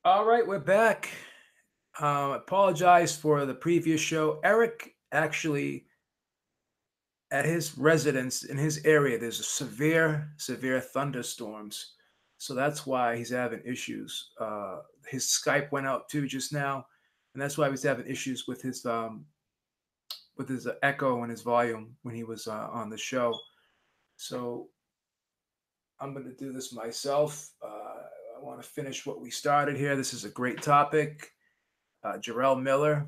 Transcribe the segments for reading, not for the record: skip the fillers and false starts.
All right, we're back. Apologize for the previous show. Eric actually, at his residence in his area, there's a severe thunderstorms. So that's why he's having issues. His Skype went out too just now, and that's why he's having issues with his echo and his volume when he was on the show. So I'm going to do this myself. I want to finish what we started here. This is a great topic. Jarrell Miller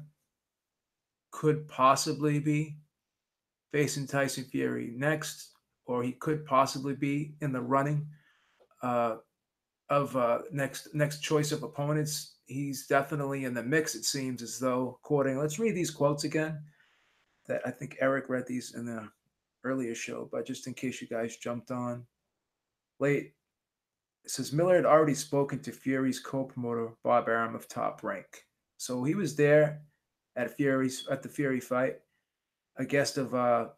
could possibly be facing Tyson Fury next, or he could possibly be in the running uh, of next choice of opponents. He's definitely in the mix. It seems as though, according. Let's read these quotes again. That I think Eric read these in the earlier show, but just in case you guys jumped on late, it says Miller had already spoken to Fury's co-promoter Bob Arum of Top Rank, so he was there at the Fury fight, a guest of Bob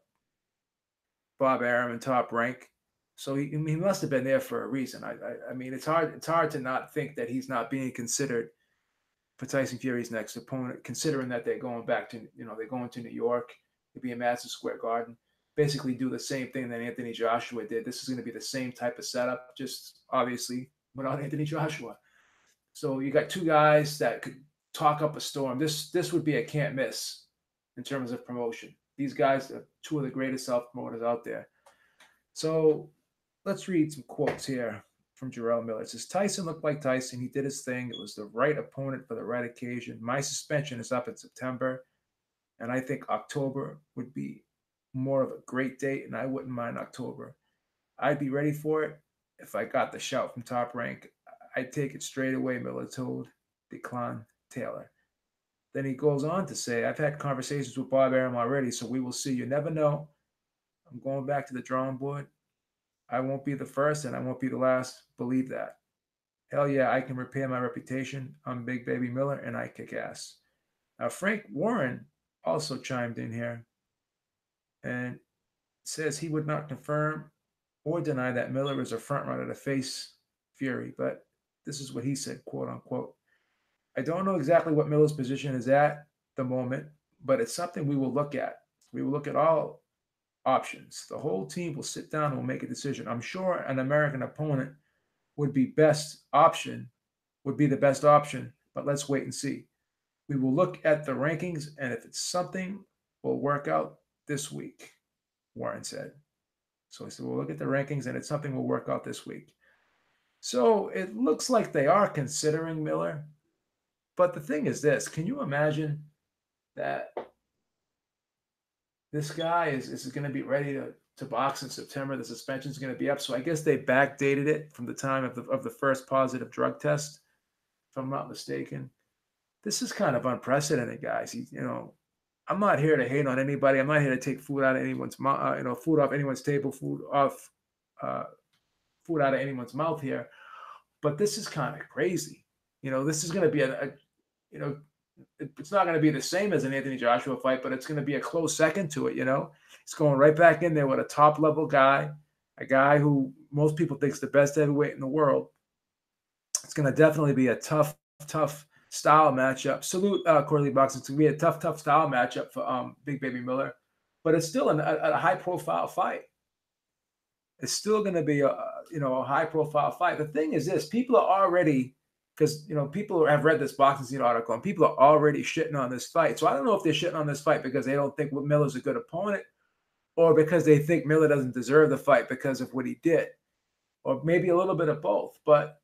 Arum and Top Rank. So he must have been there for a reason. I mean, it's hard to not think that he's not being considered for Tyson Fury's next opponent, considering that they're going back to they're going to New York to be in Madison Square Garden, basically do the same thing that Anthony Joshua did. This is going to be the same type of setup, just obviously without Anthony Joshua. So you got two guys that could talk up a storm. This would be a can't miss in terms of promotion. These guys are two of the greatest self promoters out there. So let's read some quotes here from Jarrell Miller. It says Tyson looked like Tyson. He did his thing. It was the right opponent for the right occasion. My suspension is up in September, and I think October would be more of a great date, and I wouldn't mind October. I'd be ready for it if I got the shout from Top Rank. I'd take it straight away, Miller told Declan Taylor. Then he goes on to say, I've had conversations with Bob Arum already, so we will see. You never know. I'm going back to the drawing board. I won't be the first and I won't be the last. Believe that. Hell yeah, I can repair my reputation. I'm Big Baby Miller and I kick ass. Now, Frank Warren also chimed in here and says he would not confirm or deny that Miller is a frontrunner to face Fury, but this is what he said, quote unquote. I don't know exactly what Miller's position is at the moment, but it's something we will look at. We will look at all options. The whole team will sit down and will make a decision. I'm sure an American opponent would be best option, would be the best option, but let's wait and see. We will look at the rankings, and if it's something, we'll work out this week, Warren said. So he said, we'll look at the rankings, and it's something we'll work out this week. So it looks like they are considering Miller. But the thing is this, can you imagine that this guy is going to be ready to box in September? The suspension is going to be up. So I guess they backdated it from the time of the first positive drug test, if I'm not mistaken. This is kind of unprecedented, guys. I'm not here to hate on anybody. I'm not here to take food out of anyone's food off anyone's table, uh, food out of anyone's mouth here. But this is kind of crazy. This is going to be you know, it's not going to be the same as an Anthony Joshua fight, but it's going to be a close second to it. He's going right back in there with a top level guy, a guy who most people think is the best heavyweight in the world. It's going to definitely be a tough style matchup. Salute Corley Boxing. It's going to be a tough style matchup for Big Baby Miller, but it's still a high profile fight. It's still going to be a high profile fight. The thing is this: people are already, because people have read this boxing scene article and people are already shitting on this fight. So I don't know if they're shitting on this fight because they don't think Miller's a good opponent, or because they think Miller doesn't deserve the fight because of what he did, or maybe a little bit of both. But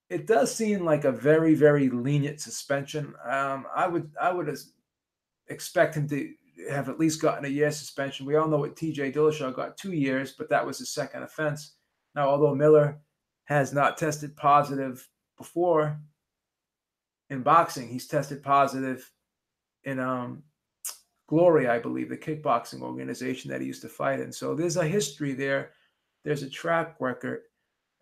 it does seem like a very, very lenient suspension. I would expect him to have at least gotten a year suspension. We all know what TJ Dillashaw got 2 years, but that was his second offense. Now, although Miller has not tested positive before in boxing, he's tested positive in Glory, I believe, the kickboxing organization that he used to fight in. So there's a history there. There's a track record.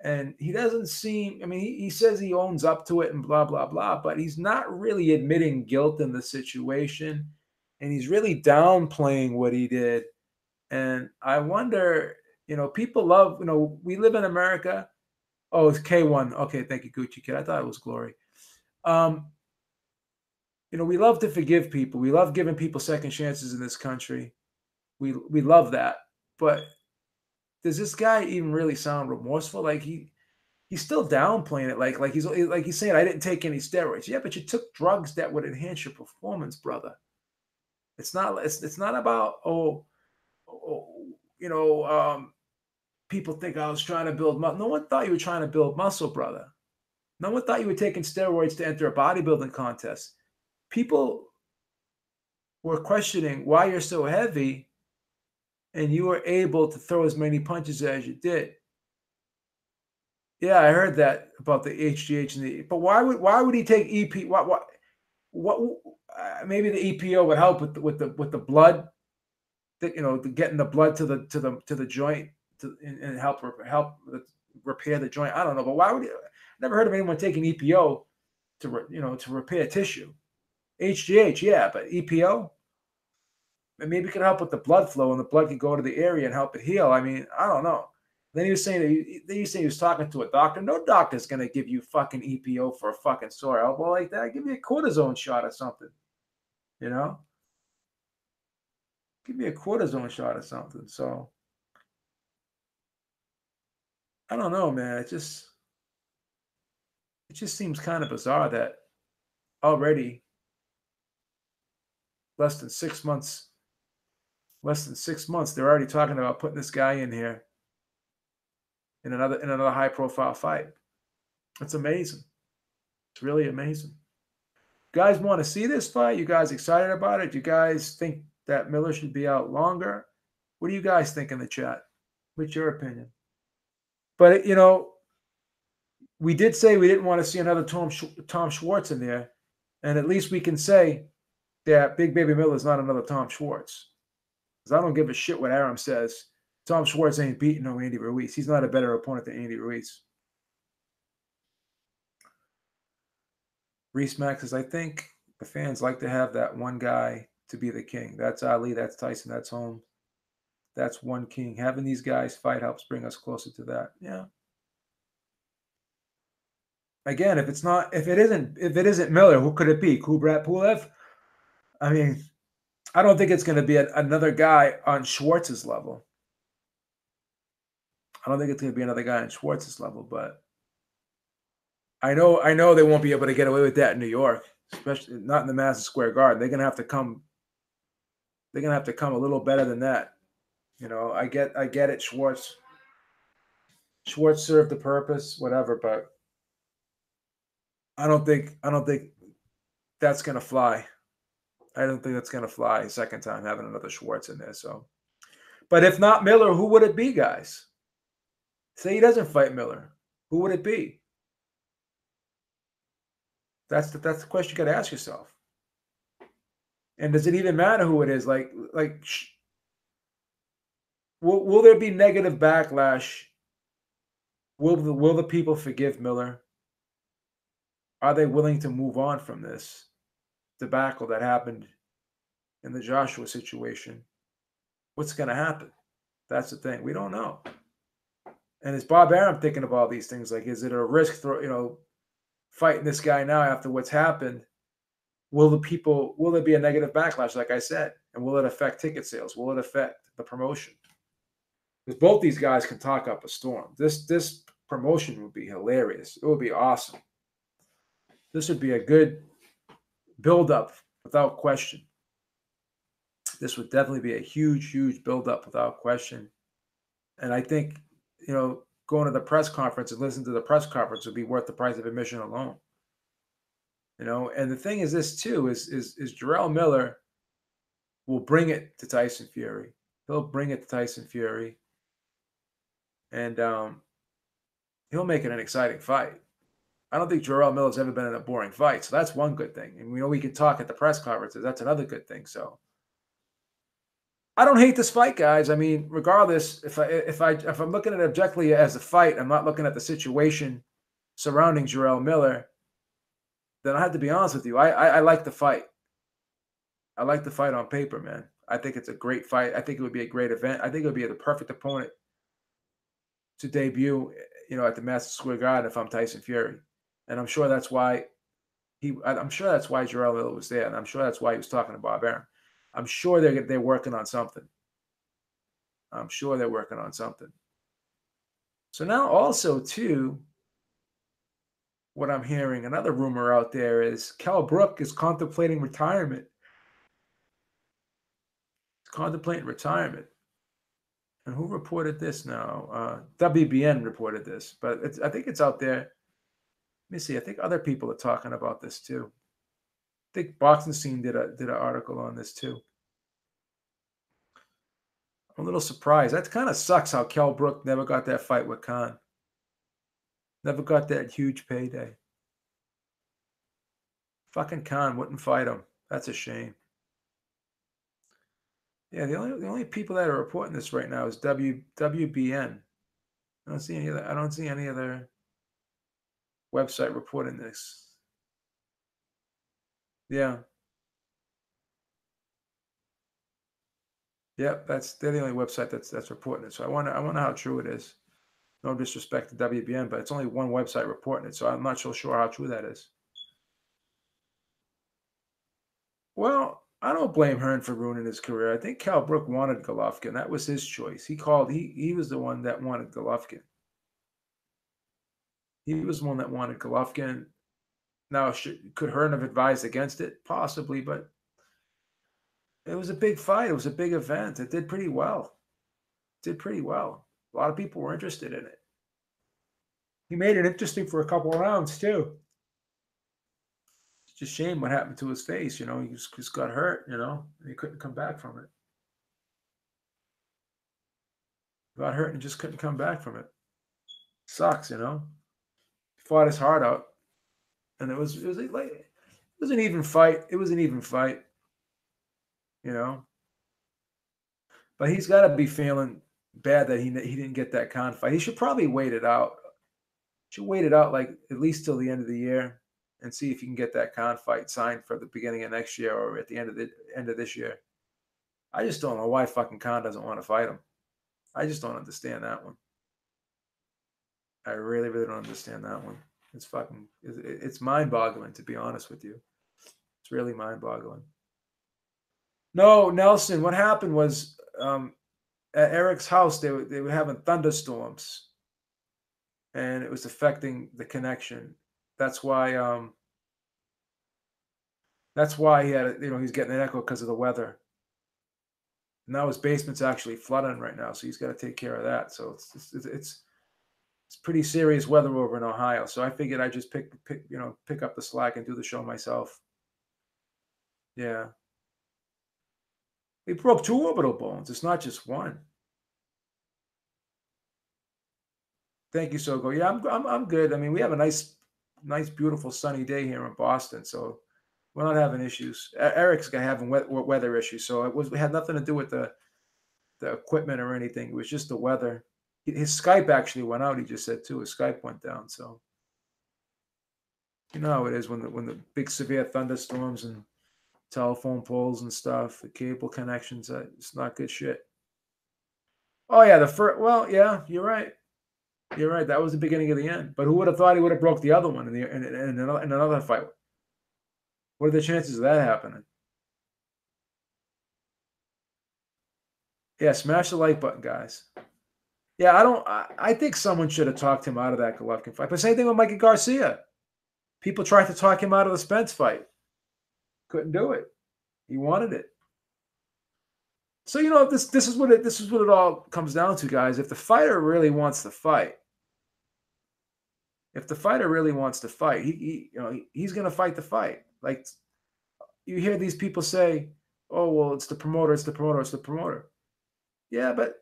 And he doesn't seem, he says he owns up to it and blah, blah, blah, but he's not really admitting guilt in the situation. And he's really downplaying what he did. And I wonder, people love, we live in America. Oh, it's K1. Okay, thank you, Gucci Kid. I thought it was Glory. Um, we love to forgive people. We love giving people second chances in this country. We love that. But does this guy even really sound remorseful? Like he's still downplaying it. Like he's saying I didn't take any steroids. Yeah, but you took drugs that would enhance your performance, brother. It's not about oh you know people think I was trying to build muscle. No one thought you were trying to build muscle, brother. No one thought you were taking steroids to enter a bodybuilding contest. People were questioning why you're so heavy and you were able to throw as many punches as you did. Yeah, I heard that about the HGH and the. But why would he take EP? What? Maybe the EPO would help with the blood. Getting the blood to the joint and help repair the joint. I don't know, but why would he? Never heard of anyone taking EPO to repair tissue. HGH, yeah, but EPO, and maybe it could help with the blood flow, and the blood could go to the area and help it heal. I mean, I don't know. Then he was saying he was talking to a doctor. No doctor's gonna give you fucking EPO for a fucking sore elbow like that. Give me a cortisone shot or something. You know, give me a cortisone shot or something. So I don't know, man. It just seems kind of bizarre that already less than 6 months, they're already talking about putting this guy in here in another high profile fight. It's amazing. It's really amazing. You guys want to see this fight? You guys excited about it? Do you guys think that Miller should be out longer? What do you guys think in the chat? What's your opinion? But we did say we didn't want to see another Tom Schwartz in there, and at least we can say that Big Baby Miller is not another Tom Schwartz. Because I don't give a shit what Aram says. Tom Schwartz ain't beating no Andy Ruiz. He's not a better opponent than Andy Ruiz. Reese Max says, I think the fans like to have that one guy to be the king. That's Ali, that's Tyson, that's Holmes. That's one king. Having these guys fight helps bring us closer to that. Yeah. Again, if it isn't Miller, who could it be? Kubrat Pulev? I mean, I don't think it's going to be another guy on Schwartz's level. I don't think it's going to be another guy on Schwartz's level, but I know they won't be able to get away with that in New York, especially not in the Madison Square Garden. They're going to have to come. They're going to have to come a little better than that. I get it. Schwartz served the purpose, whatever, but I don't think that's going to fly. I don't think that's going to fly second time having another Schwartz in there. So, but if not Miller, who would it be, guys? Say he doesn't fight Miller, who would it be? That's the question you got to ask yourself. And does it even matter who it is? Will there be negative backlash? Will the people forgive Miller? Are they willing to move on from this debacle that happened in the Joshua situation? What's going to happen? That's the thing. We don't know. And is Bob Arum thinking of all these things? Like, is it a risk, fighting this guy now after what's happened? Will there be a negative backlash, like I said? And will it affect ticket sales? Will it affect the promotion? Because both these guys can talk up a storm. This promotion would be hilarious. It would be awesome. This would be a good build-up without question. This would definitely be a huge, huge build-up without question. And I think, going to the press conference and listening to the press conference would be worth the price of admission alone. And the thing is this too, is Jarrell Miller will bring it to Tyson Fury. He'll bring it to Tyson Fury. And he'll make it an exciting fight. I don't think Jarrell Miller's ever been in a boring fight. So that's one good thing. And we can talk at the press conferences. That's another good thing. So I don't hate this fight, guys. I mean, regardless, if I'm looking at it objectively as a fight, I'm not looking at the situation surrounding Jarrell Miller, then I have to be honest with you. I like the fight. I like the fight on paper, man. I think it's a great fight. I think it would be a great event. I think it would be the perfect opponent to debut. at the Madison Square Garden if I'm Tyson Fury, and I'm sure that's why I'm sure that's why Jarrell was there, and I'm sure that's why he was talking to Bob Arum. I'm sure they're working on something. I'm sure they're working on something. So now also too, what I'm hearing, another rumor out there is Cal Brook is contemplating retirement. He's contemplating retirement. And who reported this now? WBN reported this, but I think it's out there. Let me see. I think other people are talking about this too. I think Boxing Scene did an article on this too. I'm a little surprised. That kind of sucks how Kell Brook never got that fight with Khan. Never got that huge payday. Fucking Khan wouldn't fight him. That's a shame. Yeah, the only people that are reporting this right now is WBN. I don't see any other website reporting this. Yeah. Yep, they're the only website that's reporting it. So I wonder how true it is. No disrespect to WBN, but it's only one website reporting it, so I'm not so sure how true that is. Well, I don't blame Hearn for ruining his career. I think Cal Brook wanted Golovkin. That was his choice. He was the one that wanted Golovkin. He was the one that wanted Golovkin. Now, could Hearn have advised against it? Possibly, but it was a big fight. It was a big event. It did pretty well. It did pretty well. A lot of people were interested in it. He made it interesting for a couple of rounds too. It's just a shame what happened to his face. He just got hurt. And he couldn't come back from it. Got hurt and just couldn't come back from it. Sucks. He fought his heart out, and it was an even fight. It was an even fight. You know, but he's got to be feeling bad that he didn't get that con fight. He should probably wait it out. Should wait it out like at least till the end of the year and see if you can get that con fight signed for the beginning of next year or at the end of this year. I just don't know why fucking Khan doesn't want to fight him. I just don't understand that one. I really, really don't understand that one. It's mind-boggling, to be honest with you. It's really mind-boggling. No, Nelson, what happened was at Eric's house, they were having thunderstorms, and it was affecting the connection. That's why he had he's getting an echo because of the weather. Now his basement's actually flooding right now, so he's got to take care of that. So it's pretty serious weather over in Ohio. So I figured I'd just pick up the slack and do the show myself. Yeah. He broke 2 orbital bones. It's not just one. Thank you, Sogo. Yeah, I'm good. I mean, we have a nice, beautiful sunny day here in Boston, so we're not having issues. Eric's having weather issues, so it had nothing to do with the equipment or anything. It was just the weather. His Skype actually went out. He just said too. His Skype went down. So you know how it is when the big severe thunderstorms and telephone poles and stuff, the cable connections. It's not good shit. Oh yeah, the first. Well, yeah, you're right. You're right. That was the beginning of the end. But who would have thought he would have broke the other one in another fight? What are the chances of that happening? Yeah, smash the like button, guys. Yeah, I think someone should have talked him out of that Golovkin fight. But same thing with Mikey Garcia. People tried to talk him out of the Spence fight. Couldn't do it. He wanted it. So this is what it all comes down to, guys. If the fighter really wants to fight, he's going to fight the fight. Like you hear these people say, "Oh, well, it's the promoter, it's the promoter, it's the promoter." Yeah, but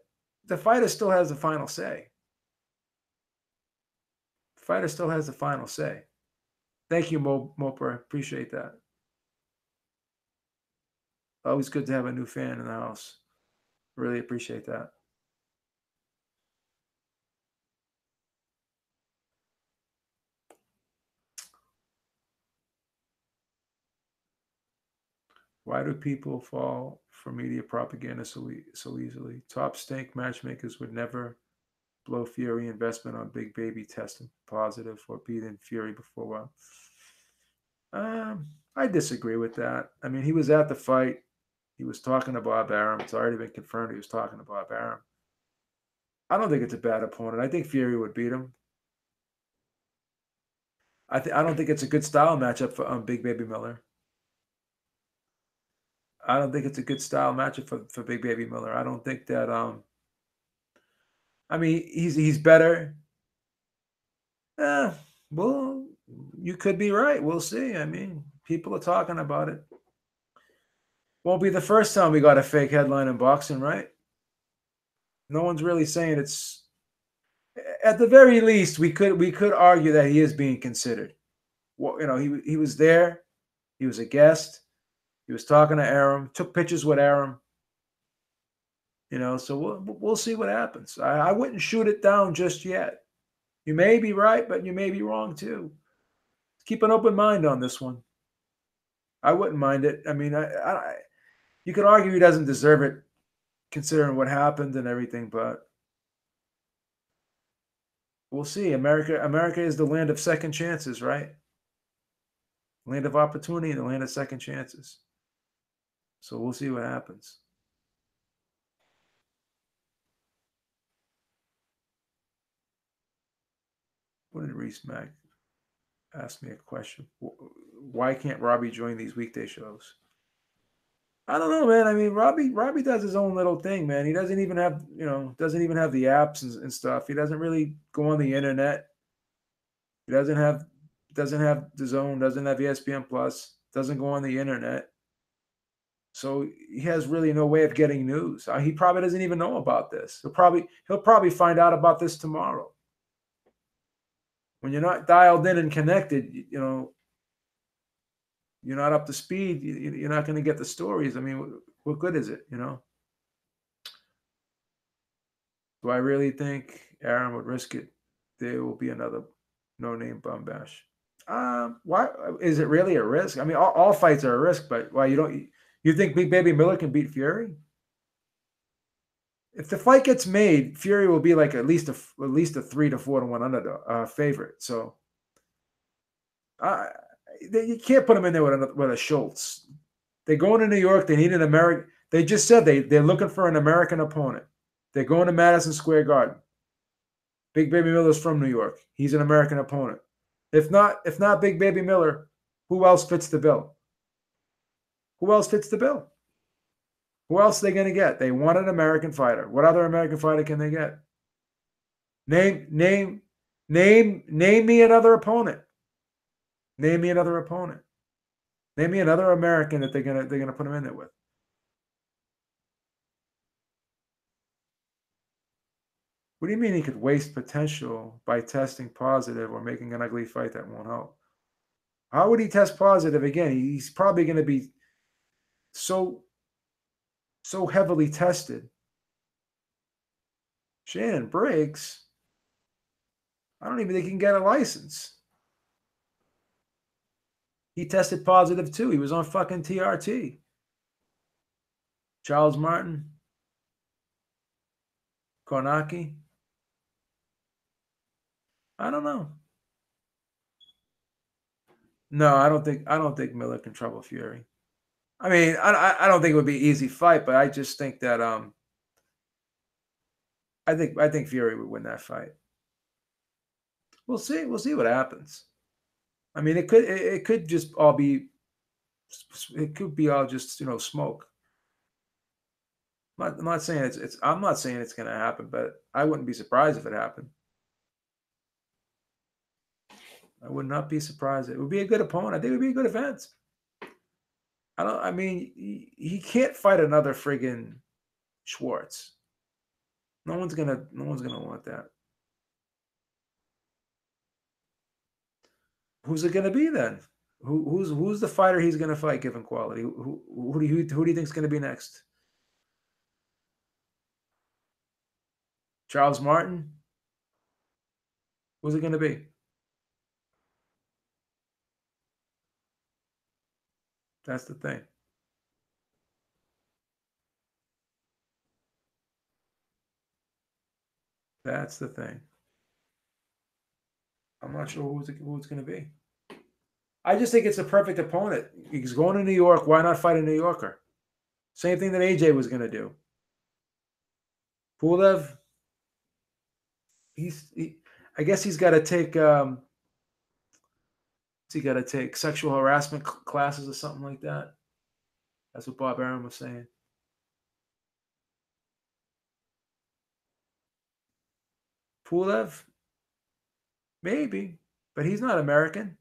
the fighter still has the final say. The fighter still has the final say. Thank you, Moper. Appreciate that. Always good to have a new fan in the house. Really appreciate that. Why do people fall for media propaganda so easily? Top stink matchmakers would never blow Fury investment on Big Baby testing positive for beating Fury before. Well, I disagree with that. I mean, he was at the fight. He was talking to Bob Arum. It's already been confirmed he was talking to Bob Arum. I don't think it's a bad opponent. I think Fury would beat him. I don't think it's a good style matchup for Big Baby Miller. I don't think it's a good style matchup for Big Baby Miller. I don't think that. I mean, he's better. Eh, well, you could be right. We'll see. I mean, people are talking about it. Won't be the first time we got a fake headline in boxing, right? No one's really saying it's. At the very least, we could argue that he is being considered. Well, he was there. He was a guest. He was talking to Arum. Took pictures with Arum. So we'll see what happens. I wouldn't shoot it down just yet. You may be right, but you may be wrong too. Keep an open mind on this one. I wouldn't mind it. I mean, you could argue he doesn't deserve it, considering what happened and everything, but we'll see. America is the land of second chances, right? Land of opportunity and the land of second chances. So we'll see what happens. What did Reese Mack ask me a question? Why can't Robbie join these weekday shows? I don't know, man. I mean, Robbie does his own little thing, man. He doesn't even have the apps and stuff. He doesn't really go on the internet. He doesn't have the Zone, doesn't have ESPN Plus, doesn't go on the internet. So he has really no way of getting news. He probably doesn't even know about this. He'll probably find out about this tomorrow. When you're not dialed in and connected, you're not up to speed. You're not going to get the stories. I mean, what good is it? Do I really think Aaron would risk it? There will be another no-name bum bash. Why is it really a risk? I mean, all fights are a risk, but why you think Big Baby Miller can beat Fury? If the fight gets made, Fury will be like at least a 3 to 4 to 1 underdog favorite. So, you can't put him in there with a Schultz. They're going to New York. They need an American. They just said they're looking for an American opponent. They're going to Madison Square Garden. Big Baby Miller's from New York. He's an American opponent. If not Big Baby Miller, who else fits the bill? Who else fits the bill? Who else are they going to get? They want an American fighter. What other American fighter can they get? Name me another opponent. Name me another opponent. Name me another American that they're gonna put him in there with. What do you mean he could waste potential by testing positive or making an ugly fight that won't help? How would he test positive again? He's probably going to be so heavily tested. Shannon Briggs, I don't even think he can get a license. He tested positive too. He was on fucking TRT. Charles Martin, Kornacki. I don't know. No, I don't think Miller can trouble Fury. I mean, I don't think it would be an easy fight, but I just think that I think Fury would win that fight. We'll see. We'll see what happens. I mean, it could just all be it could be all just smoke. I'm not saying I'm not saying it's going to happen, but I wouldn't be surprised if it happened. I would not be surprised. It would be a good opponent. I think it would be a good event. I mean, he can't fight another friggin' Schwartz. No one's gonna want that. Who's it gonna be then? Who's the fighter he's gonna fight given quality? Who do you think's gonna be next? Charles Martin? Who's it gonna be? That's the thing. That's the thing. I'm not sure who it's going to be. I just think it's a perfect opponent. He's going to New York. Why not fight a New Yorker? Same thing that AJ was going to do. Pulev, I guess he's got to take. He got to take sexual harassment classes or something like that. That's what Bob Arum was saying. Pulev, maybe, but he's not American.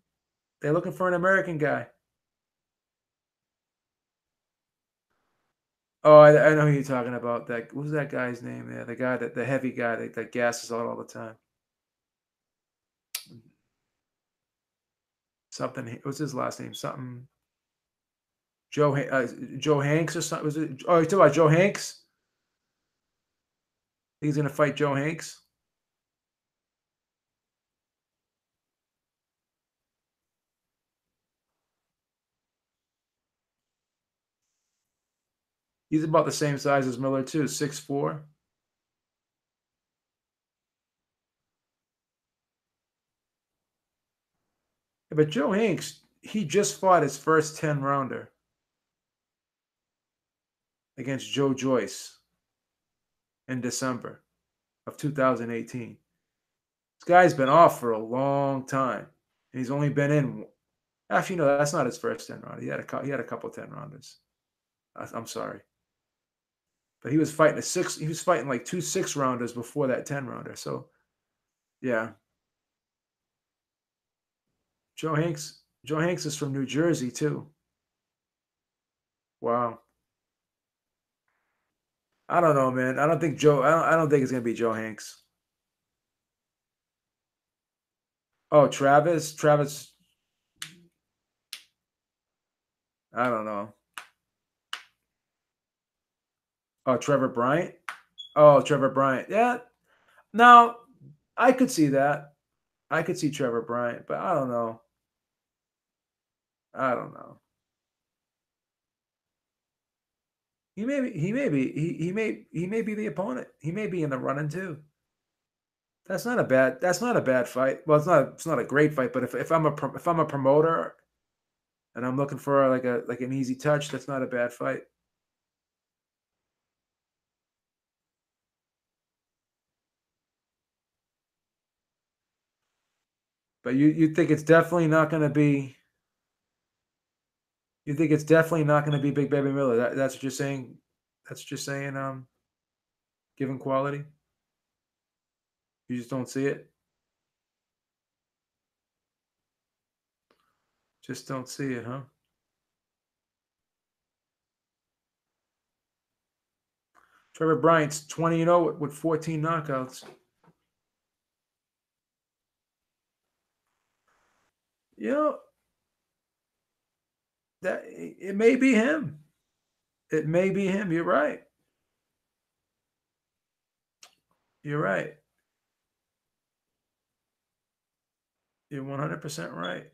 They're looking for an American guy. Oh, I know who you're talking about. That who's that guy's name there? The guy the heavy guy that gasses out all the time. Something. What's his last name? Something. Joe Hanks or something. Was it? Oh, you talking about Joe Hanks? He's gonna fight Joe Hanks. He's about the same size as Miller too, 6'4". Yeah, but Joe Hanks, he just fought his first 10 rounder against Joe Joyce in December of 2018. This guy's been off for a long time, and he's only been in. Actually, no, that's not his first 10 rounder. He had a couple 10 rounders. I'm sorry, but he was fighting a six. He was fighting like 2 6 rounders before that 10 rounder. So yeah, Joe Hanks. Joe Hanks is from New Jersey too. Wow. I don't know, man. I don't think Joe. I don't think it's gonna be Joe Hanks. Oh, Travis. Travis. I don't know. Oh, Trevor Bryant. Oh, Trevor Bryant. Yeah. No, I could see that. I could see Trevor Bryant, but I don't know. I don't know. He may be the opponent. He may be in the running too. That's not a bad fight. Well, it's not a great fight, but if I'm a promoter and I'm looking for like an easy touch, that's not a bad fight. But you think it's definitely not going to be. You think it's definitely not going to be Big Baby Miller. That's what you're saying. That's what you're saying. Given quality, you just don't see it. Just don't see it, huh? Trevor Bryant's 20-0 with 14 knockouts. You know that it may be him. It may be him. You're right. You're right. You're 100% right.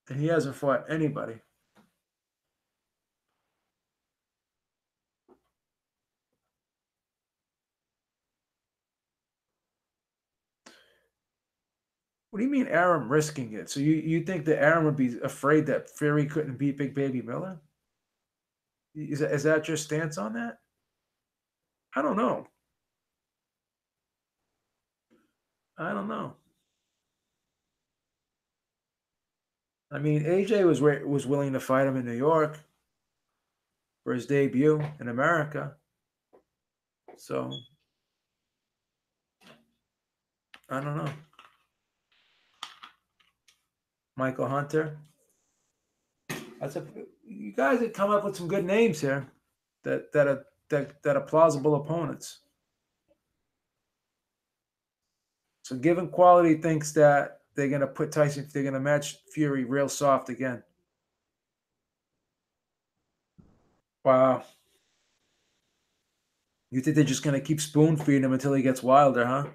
And he hasn't fought anybody. What do you mean Arum risking it? So you think that Arum would be afraid that Fury couldn't beat Big Baby Miller? Is that your stance on that? I don't know. I don't know. I mean, AJ was willing to fight him in New York for his debut in America. So I don't know. Michael Hunter. That's a you guys have come up with some good names here that are plausible opponents. So given quality thinks that they're gonna put Tyson, they're gonna match Fury real soft again. Wow. You think they're just gonna keep spoon feeding him until he gets wilder, huh?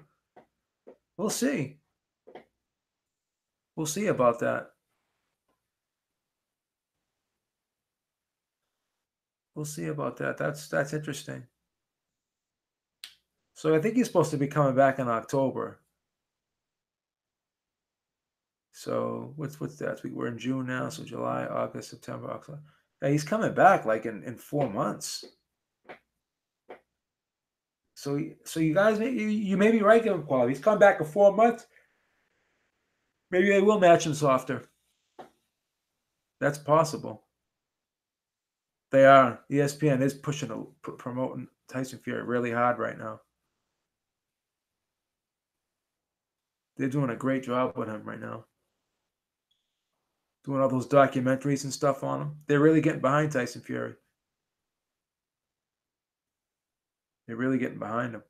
We'll see. We'll see about that. We'll see about that. That's interesting. So I think he's supposed to be coming back in October. So what's that? We're in June now, so July, August, September, October. Yeah, he's coming back like in 4 months. So you guys, you may be right, Kevin Paul. He's coming back in 4 months. Maybe they will match him softer. That's possible. They are. ESPN is pushing promoting Tyson Fury really hard right now. They're doing a great job with him right now. Doing all those documentaries and stuff on him. They're really getting behind Tyson Fury. They're really getting behind him.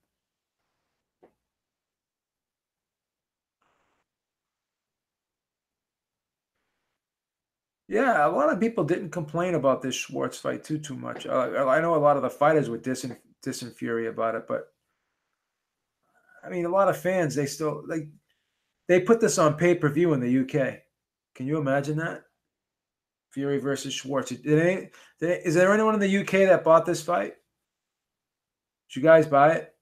Yeah, a lot of people didn't complain about this Schwartz fight too much. I know a lot of the fighters were dissing Fury about it, but I mean, a lot of fans they still like they put this on pay-per-view in the UK. Can you imagine that? Fury versus Schwartz. Is there anyone in the UK that bought this fight? Did you guys buy it?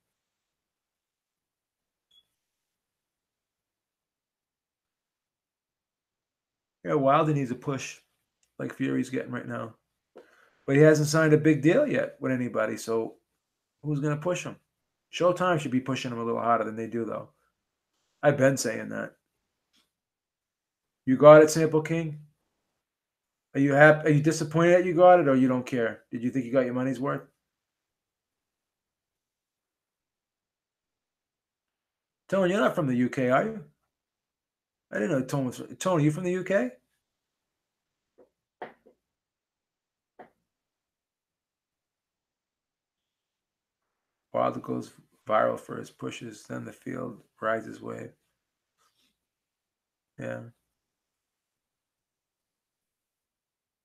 Yeah, Wilder needs a push like Fury's getting right now. But he hasn't signed a big deal yet with anybody, so who's going to push him? Showtime should be pushing him a little harder than they do, though. I've been saying that. You got it, Sample King? Are you happy? Are you disappointed that you got it, or you don't care? Did you think you got your money's worth? Tony, you're not from the UK, are you? I didn't know Tony was. Tony, you from the UK? Wilder goes viral for his pushes, then the field rises wave. Yeah.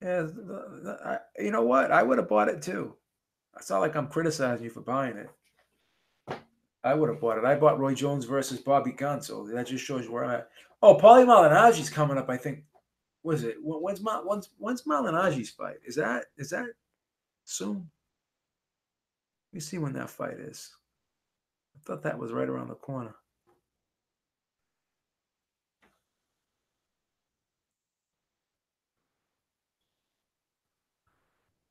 Yeah. You know what? I would have bought it too. It's not like I'm criticizing you for buying it. I would have bought it. I bought Roy Jones versus Bobby Gunn, so that just shows you where I'm at. Oh, Paulie Malignaggi's coming up. I think. Was it? When's Malignaggi's fight? Is that soon? Let me see when that fight is. I thought that was right around the corner.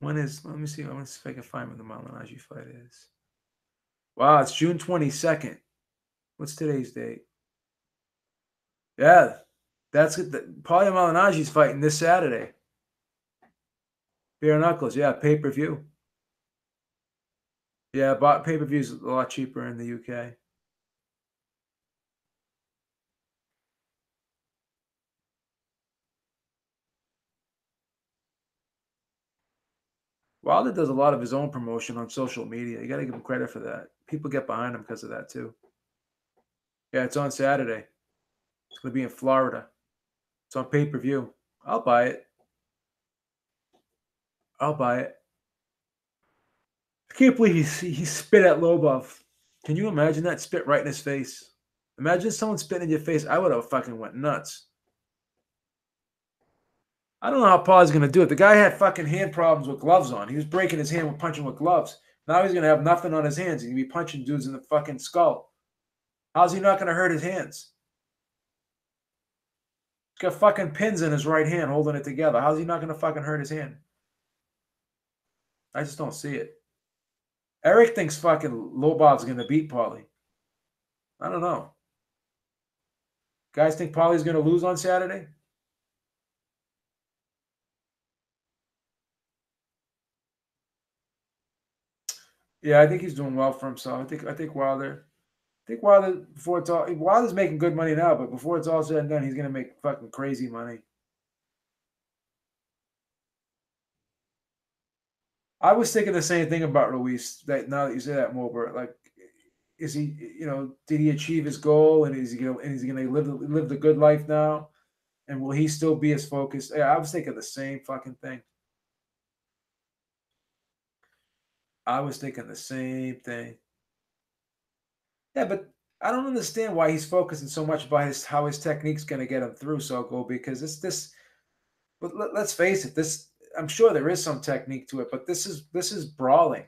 When is? Let me see. Let me see if I can find when the Malignaggi fight is. Wow, it's June 22nd. What's today's date? Yeah, that's it. Paulie Malignaggi's fighting this Saturday. Bare knuckles. Yeah, pay per view. Yeah, pay per views a lot cheaper in the UK. Wilder does a lot of his own promotion on social media. You got to give him credit for that. People get behind him because of that too. Yeah, it's on Saturday. It's going to be in Florida. It's on pay per view. I'll buy it. I'll buy it. I can't believe he spit at Lobov. Can you imagine that? Spit right in his face. Imagine someone spitting in your face. I would have fucking went nuts. I don't know how Paul's going to do it. The guy had fucking hand problems with gloves on. He was breaking his hand with punching with gloves. Now he's going to have nothing on his hands. He's going to be punching dudes in the fucking skull. How's he not going to hurt his hands? He's got fucking pins in his right hand holding it together. How's he not going to fucking hurt his hand? I just don't see it. Eric thinks fucking Lobov's going to beat Paulie. I don't know. Guys think Paulie's going to lose on Saturday? Yeah, I think he's doing well for himself. I think Wilder before it's all Wilder's making good money now, but before it's all said and done, he's gonna make fucking crazy money. I was thinking the same thing about Ruiz. That now that you say that, Mober, like, is he? Did he achieve his goal? And is he gonna live the good life now? And will he still be as focused? Yeah, I was thinking the same fucking thing. I was thinking the same thing. Yeah, but I don't understand why he's focusing so much about how his technique's going to get him through Soko because this. But let's face it, this. I'm sure there is some technique to it, but this is brawling.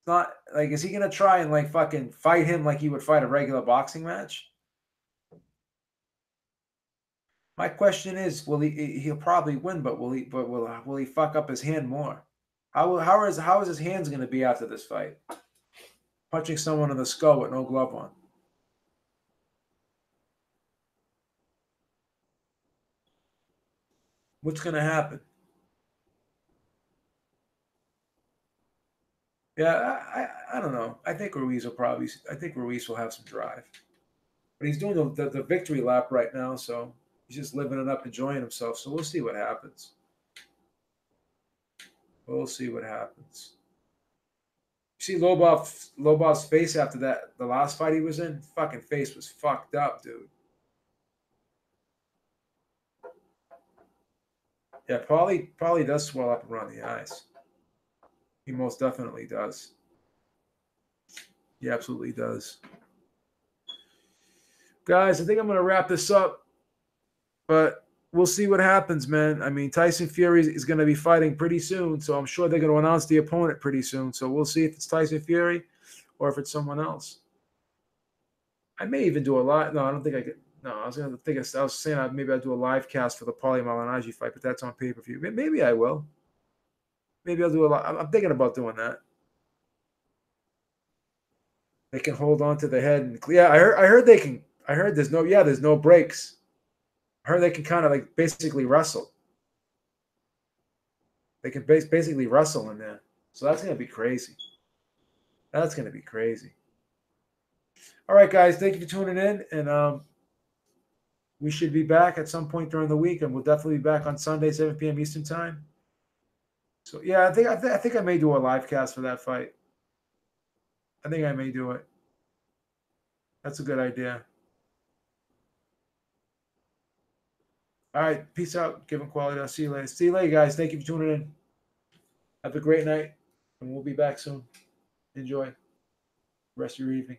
not like, is he gonna try and like fucking fight him like he would fight a regular boxing match? My question is, will he'll probably win, but will he fuck up his hand more? How is his hands gonna be after this fight? Punching someone in the skull with no glove on. What's gonna happen? Yeah, I don't know. I think Ruiz will have some drive. But he's doing the victory lap right now, so he's just living it up, enjoying himself. So we'll see what happens. We'll see what happens. You see Lobov's face after the last fight he was in? Fucking face was fucked up, dude. Yeah, probably does swell up around the eyes. He most definitely does. He absolutely does. Guys, I think I'm gonna wrap this up, but we'll see what happens, man. I mean, Tyson Fury is going to be fighting pretty soon, so I'm sure they're going to announce the opponent pretty soon. So we'll see if it's Tyson Fury or if it's someone else. I may even do a live. No, I don't think I could. No, I was going to think. I was saying maybe I'll do a live cast for the Paulie Malignaggi fight, but that's on pay per view. Maybe I will. Maybe I'll do a lot. I'm thinking about doing that. They can hold on to the head and yeah. I heard they can. I heard there's no breaks. I heard they can kind of like basically wrestle. They can basically wrestle in there. So that's going to be crazy. That's going to be crazy. All right, guys. Thank you for tuning in. And we should be back at some point during the week. And we'll definitely be back on Sunday, 7 p.m. Eastern time. So, yeah, I think I may do a live cast for that fight. I think I may do it. That's a good idea. All right. Peace out. Give them quality. I'll see you later. See you later, guys. Thank you for tuning in. Have a great night. And we'll be back soon. Enjoy the rest of your evening.